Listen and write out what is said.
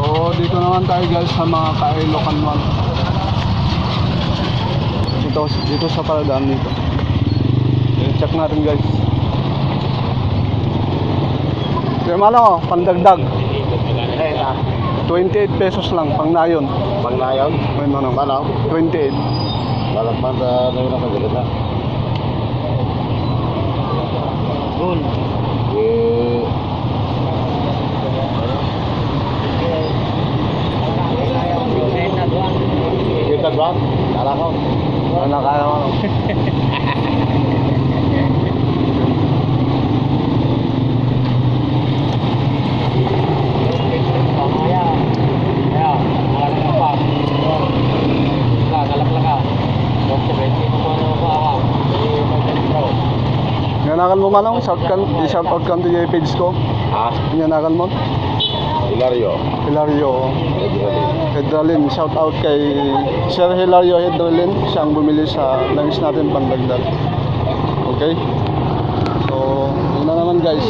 So dito naman tayo guys sa mga Kailokan 1. Dito sa paradaan dito. Check natin guys. Yung ano, pandagdag 28 pesos lang, pang nayon. Pang nayon? Ano? Paano? 28. Lalagman sa nayon ang kagalit na. Gold. Kita doang? Kala ko. Kala ko. Nyanakan mo manong, shout out kan to yung page ko. Ah, Nyanakan mo? Hilario. Hilario Hedralin, shout out kay Sir Hilario Hedralin, siyang bumili sa langis natin pandagdag. Okay? So, yun na naman guys.